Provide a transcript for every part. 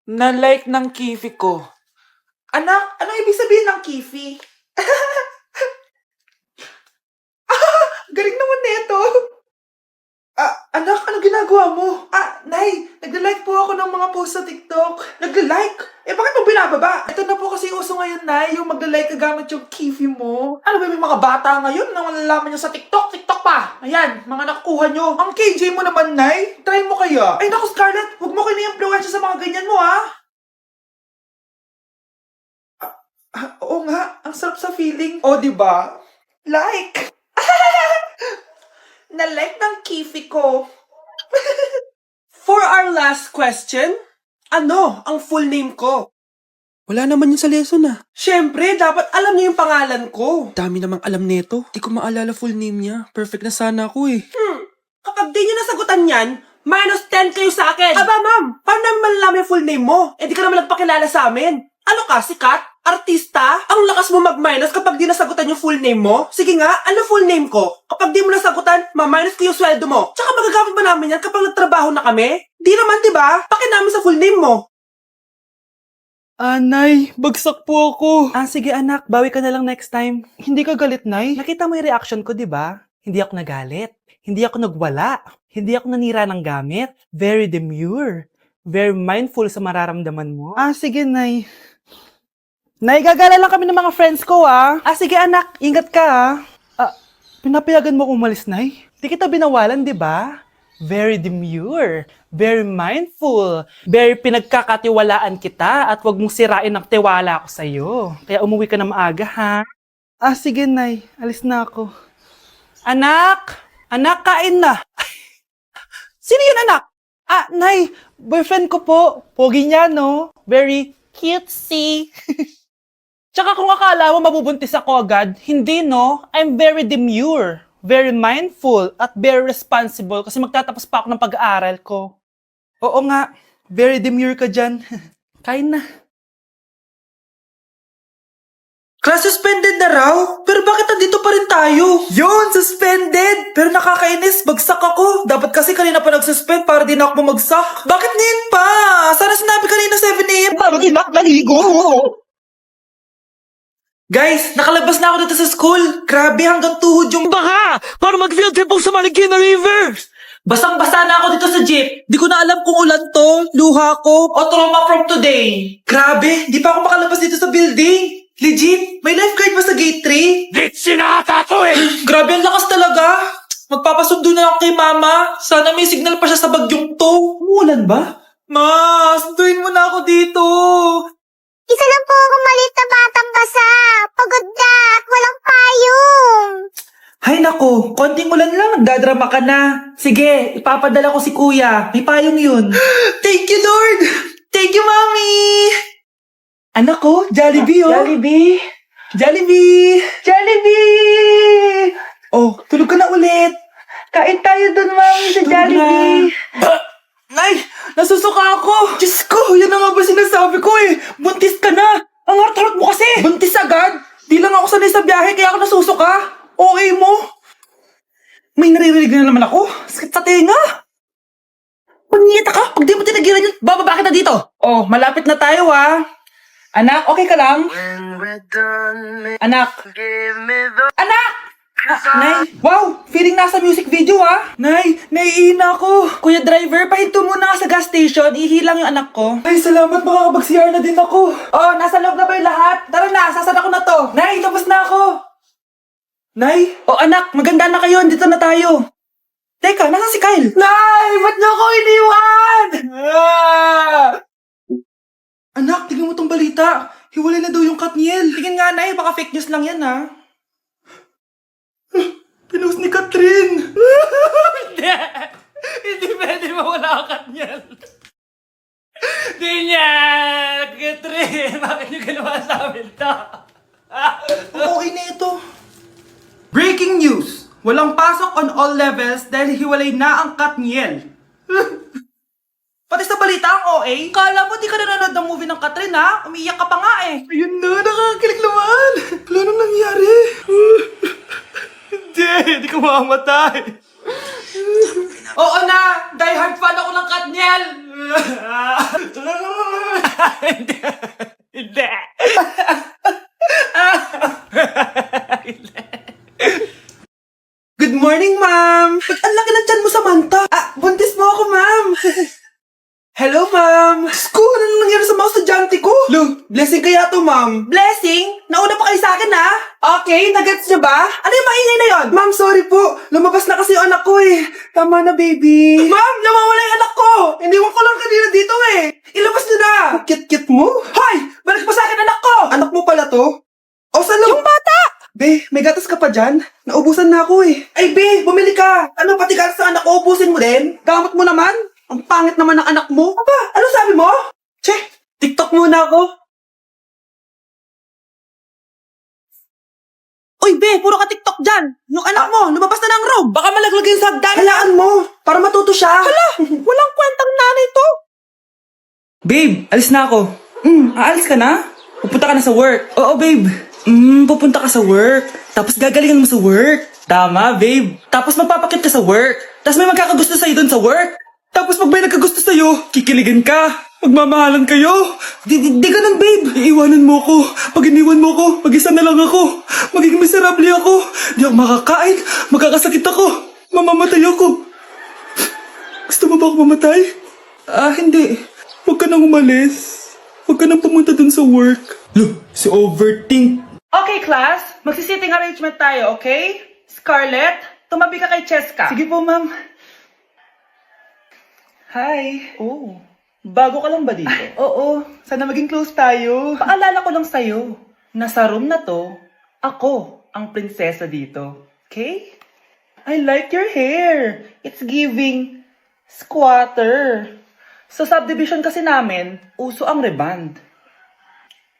Na-like ng kifi ko. Anak, ano ibig sabihin ng kifi? Galing naman nito. Anak, ano ginagawa mo? Nay, nagla-like po ako ng mga post sa TikTok. Nagla-like? Bakit mo binababa? Ito na po kasi uso ngayon, Nay, yung magla-like ka gamit yung kifi mo. Ano ba yung mga bata ngayon na malalaman nyo sa TikTok? TikTok pa! Ayan, mga nakukuha nyo. Ang KJ mo naman, Nay. Try mo kaya. Ay, naku, Scarlett, huwag mo kini-influensya sa mga ganyan mo, ha? Oo nga, ang sarap sa feeling. O, diba? Like! Na-like ng kifi ko. For our last question, ano ang full name ko? Wala naman yun sa lesson Siyempre, dapat alam niyo yung pangalan ko. Dami namang alam nito. Di ko maalala full name niya. Perfect na sana ako eh. Kapag di niyo nasagutan yan, minus 10 kayo sa akin. Aba, ma'am, paano namin malalaman yung full name mo? Di ka naman nagpakilala sa amin. Ano ka, sikat? Artista? Ang lakas mo mag-minus kapag di nasagutan yung full name mo? Sige nga, ano full name ko? Kapag di mo nasagutan, ma-minus ko yung sweldo mo. Tsaka magagamit ba namin yan kapag nagtrabaho na kami? Di naman, di ba? Pakin namin sa full name mo. Nay, bagsak po ako. Sige anak, bawi ka na lang next time. Hindi ka galit, Nay? Nakita mo yung reaction ko, di ba? Hindi ako nagalit. Hindi ako nagwala. Hindi ako nanira ng gamit. Very demure. Very mindful sa mararamdaman mo. Sige, Nay. Nay, gagala lang kami ng mga friends ko, sige anak, ingat ka, pinapayagan mo umalis, Nay? Di kita binawalan, di ba? Very demure, very mindful, very pinagkakatiwalaan kita at wag mong sirain ang tiwala ko sa'yo. Kaya umuwi ka na maaga, ha? Sige, Nay. Alis na ako. Anak! Anak, kain na! Sino yun, anak? Nay, boyfriend ko po. Pogi niya, no? Very cutesy. Tsaka kung akala mo mabubuntis ako agad, hindi, no? I'm very demure, very mindful, at very responsible kasi magtatapos pa ako ng pag-aaral ko. Oo nga, very demure ka dyan. Kain na. Class suspended na raw? Pero bakit nandito pa rin tayo? Yun, suspended! Pero nakakainis, bagsak ako. Dapat kasi kanina pa nagsuspend para di na ako bumagsak. Bakit ngayon pa? Sana sinabi kanina 7 a.m. Paano di naligo? Guys, nakalabas na ako dito sa school. Grabe, hanggang tuhod yung Baka! Para mag-field trip sa Marikina River! basang-basa na ako dito sa jeep. Di ko na alam kung ulan to, luha ko, o trauma from today. Grabe, di pa ako makalabas dito sa building. Legit, may lifeguard ba sa gate 3? Git sinata to eh! Grabe, ang lakas talaga. Magpapasundo na lang kay mama. Sana may signal pa siya sa bagyong to. Umulan ba? Ma, sunduin mo na ako dito. Isa lang po akong maliit na batang basa. Pagod na at walang payong. Hay nako, konting ulan lang, nagdadrama ka na. Sige, ipapadala ko si kuya. May payong yun. Thank you, Lord! Thank you, Mommy! Anak ko, Jollibee, oh. Jollibee! Jollibee! Jollibee! Oh, tulog ka na ulit. Kain tayo dun, Mami, sa Jollibee. Nay, nasusuka ako. Diyos ko, yan na nga ba sinasabi ko eh. Buntis ka na. Ang harot-harot mo kasi. Buntis agad? Di lang ako sanay sa biyahe kaya ako nasusuka. Okay mo? May naririnig na naman ako. Sakit sa tenga. Pangingita ka, pag di mo tinagilan yun, bababa kita dito. Oh, malapit na tayo Anak, okay ka lang? Anak. Anak! Nay, wow! Feeling nasa music video Nay, naiina ako. Kuya driver, pahinto muna ka sa gas station. Ihilang yung anak ko. Ay, salamat. Makakapag-CR na din ako. Oh, nasa loob na ba yung lahat? Tara na, sasara ko na to. Nay, tapos na ako. Nay? Oh, anak, maganda na kayo. Dito na tayo. Teka, nasa si Kyle? Nay, ba't niyo ako iniwan? Anak, tingnan mo tong balita. Hiwalay na daw yung Katniel. Tingin nga, Nay. Baka fake news lang yan, Pinost ni Catherine! Hindi! Hindi pwede mawala ang Katniel! Di niya! Catherine! Bakit niyo ginawa sa amin to? Okay na ito. Breaking news! Walang pasok on all levels dahil hiwalay na ang Katniel. Pati sa balita ang OA, kala mo di ka nanonood ng movie ng Catherine Umiiyak ka pa nga eh. Ayun na, nakakakilig naman. Wala nang nangyari. Hindi ko mamamatay! Oo na, die hard fan ako ng Katniel. Hindi. Hindi. Good morning, ma'am! Ba't ang laki ng tiyan mo, Samantha? Buntis mo ako, ma'am! Hello, ma'am! Sko, ano nangyari sa mga estudyante ko? Lo, blessing kaya to, ma'am. Blessing? Nauna pa kayo sa akin, ha? Okay, nagets niyo ba? Ano yung maingay na yon? Ma'am, sorry po. Lumabas na kasi yung anak ko, eh. Tama na, baby. Ma'am, nawawala yung anak ko! Iniwan ko lang kanina dito, eh. Ilabas niyo na! Ang cute-cute mo. Hoy! Balik pa sa akin, anak ko! Anak mo pala to? O, saan yung bata? Be, may gatas ka pa dyan? Naubusan na ako eh. Ay, Be, bumili ka. Ano, pati gatas sa anak ko, ubusin mo din? Gamot mo naman? Ang pangit naman ng anak mo. Aba, ano sabi mo? Che, TikTok muna ako. Uy, Be, puro ka TikTok dyan. Yung anak mo, lumabas na ng room. Baka malaglag yung sagdan. Halaan mo, para matuto siya. Hala, walang kwentang nanay to. Babe, alis na ako. Aalis ka na? Pupunta ka na sa work. Oo, babe. Pupunta ka sa work. Tapos gagalingan mo sa work. Tama, babe. Tapos magpapakit ka sa work. Tapos may magkakagusto sa'yo dun sa work. Tapos pag may nagkagusto sa'yo, kikiligan ka. Magmamahalan kayo. Di ganun, babe. Iiwanan mo ko. Pag iniwan mo ko, mag-isa na lang ako. Magiging miserable ako. Di ako makakain. Magkakasakit ako. Mamamatay ako. Gusto mo ba ako mamatay? Hindi. Huwag ka nang umalis. Huwag ka nang pumunta dun sa work. Look, si Overthink. Okay, class. Magsisitting arrangement tayo, okay? Scarlett, tumabi ka kay Cheska. Sige po, ma'am. Hi. Oh, bago ka lang ba dito? Oo, sana maging close tayo. Paalala ko lang sa'yo, na sa room na to, ako ang prinsesa dito. Okay? I like your hair. It's giving squatter. Sa subdivision kasi namin, uso ang reband.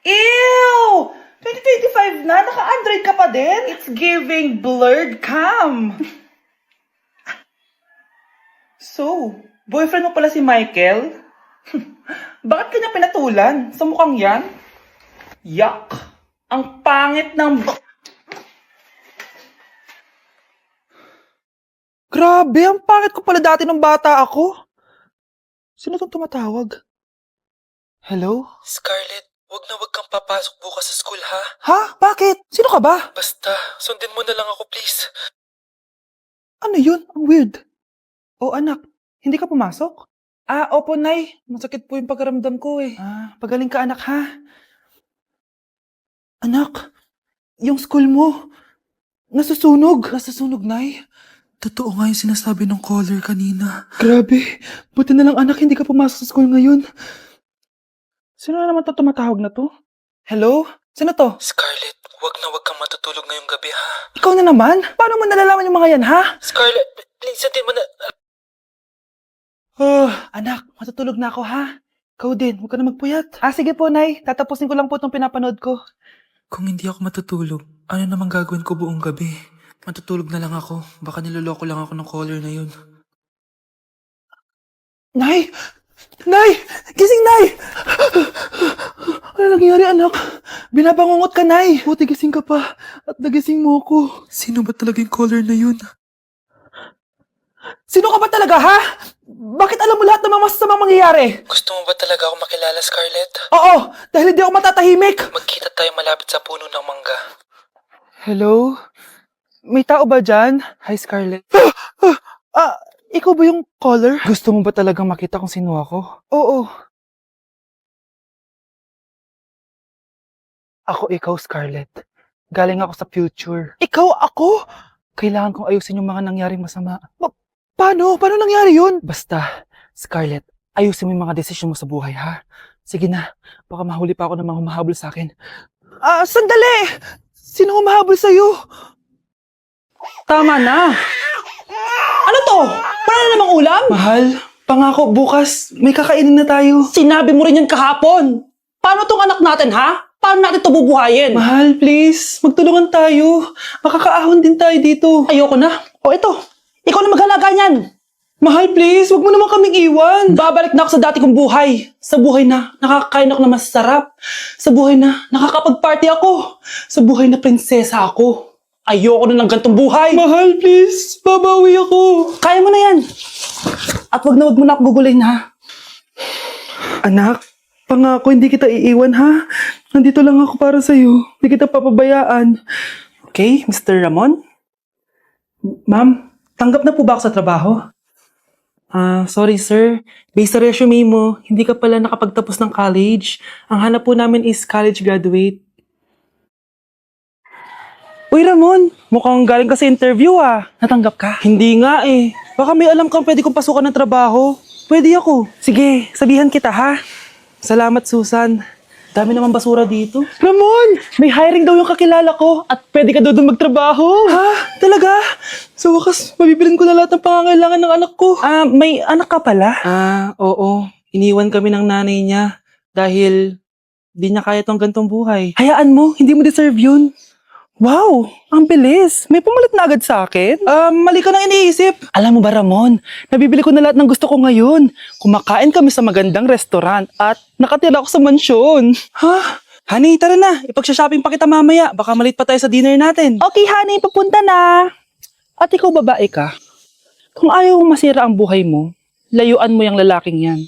Ew! 2025 na, naka-Android ka pa din? It's giving blurred cam. So, boyfriend mo pala si Michael? Bakit kanya pinatulan? Sa mukhang yan? Yuck! Ang pangit ng... Grabe, ang pangit ko pala dati ng bata ako. Sino tong tumatawag? Hello? Scarlett, wag kang papasok bukas sa school, ha? Ha? Bakit? Sino ka ba? Basta, sundin mo na lang ako, please. Ano yun? Ang weird. Oh, anak, hindi ka pumasok? Opo, Nay. Masakit po yung pagkaramdam ko eh. Pagaling ka, anak, ha? Anak, yung school mo, nasusunog. Nasusunog, Nay? Totoo nga yung sinasabi ng caller kanina. Grabe. Buti na lang, anak, hindi ka pumasok sa school ngayon. Sino na naman tumatawag na to? Hello? Sino to? Scarlett, wag kang matutulog ngayong gabi, ha? Ikaw na naman? Paano mo nalalaman yung mga yan, ha? Scarlett, please, sundin mo na... Anak, matutulog na ako, ha? Ikaw din, huwag ka na magpuyat. Sige po, Nay. Tatapusin ko lang po itong pinapanood ko. Kung hindi ako matutulog, ano namang gagawin ko buong gabi? Matutulog na lang ako. Baka niloloko lang ako ng caller na yun. Nay! Nay! Gising, Nay! Ano nangyari, anak? Binabangungot ka, Nay. Buti gising ka pa. At nagising mo ako. Sino ba talaga yung caller na yun? Sino ka ba talaga, ha? Bakit alam mo lahat ng mga masasamang mangyayari? Gusto mo ba talaga ako makilala, Scarlett? Oo, dahil hindi ako matatahimik. Magkita tayo malapit sa puno ng mangga. Hello? May tao ba dyan? Hi, Scarlett. Ikaw ba yung caller? Gusto mo ba talagang makita kung sino ako? Oo. Ako ikaw, Scarlett. Galing ako sa future. Ikaw ako? Kailangan kong ayusin yung mga nangyaring masama. Paano? Paano nangyari yun? Basta, Scarlett, ayusin mo yung mga desisyon mo sa buhay, ha? Sige na, baka mahuli pa ako ng mga humahabol sa akin. Sandali! Sino humahabol sa'yo? Tama na! Ano to? Wala na namang ulam? Mahal, pangako bukas may kakainin na tayo. Sinabi mo rin yan kahapon. Paano tong anak natin, ha? Paano natin ito bubuhayin? Mahal, please. Magtulungan tayo. Makakaahon din tayo dito. Ayoko na. O ito, ikaw na maghalaga niyan. Mahal, please. Huwag mo naman kaming iwan. Babalik na ako sa dati kong buhay. Sa buhay na nakakain ako na masarap. Sa buhay na nakakapag-party ako. Sa buhay na prinsesa ako. Ayoko na ng gantong buhay. Mahal, please. Babawi ako. Kaya mo na yan. At wag mo na ako gugulin, ha? Anak, Pangako, hindi kita iiwan, ha? Nandito lang ako para sa'yo. Hindi kita papabayaan. Okay, Mr. Ramon? Ma'am, tanggap na po ba ako sa trabaho? Sorry sir. Based sa resume mo, hindi ka pala nakapagtapos ng college. Ang hanap po namin is college graduate. Uy Ramon, mukhang galing ka sa interview Natanggap ka? Hindi nga eh. Baka may alam kang pwede kong pasukan ng trabaho. Pwede ako. Sige, sabihan kita ha. Salamat Susan. Dami naman basura dito. Ramon! May hiring daw yung kakilala ko at pwede ka daw doon magtrabaho. Ha? Talaga? Sa wakas, mabibilin ko na lahat ng pangangailangan ng anak ko. May anak ka pala? Oo. Iniwan kami ng nanay niya dahil di niya kaya tong gantong buhay. Hayaan mo, hindi mo deserve yun. Wow! Ang bilis! May pumalit na agad sa akin? Mali ka nang iniisip. Alam mo ba Ramon, nabibili ko na lahat ng gusto ko ngayon. Kumakain kami sa magandang restaurant at nakatira ako sa mansyon. Ha? Honey, tara na. Ipag-shopping pa kita mamaya. Baka malit pa tayo sa dinner natin. Okay, honey. Papunta na. At ikaw babae ka. Kung ayaw mong masira ang buhay mo, layuan mo yung lalaking yan.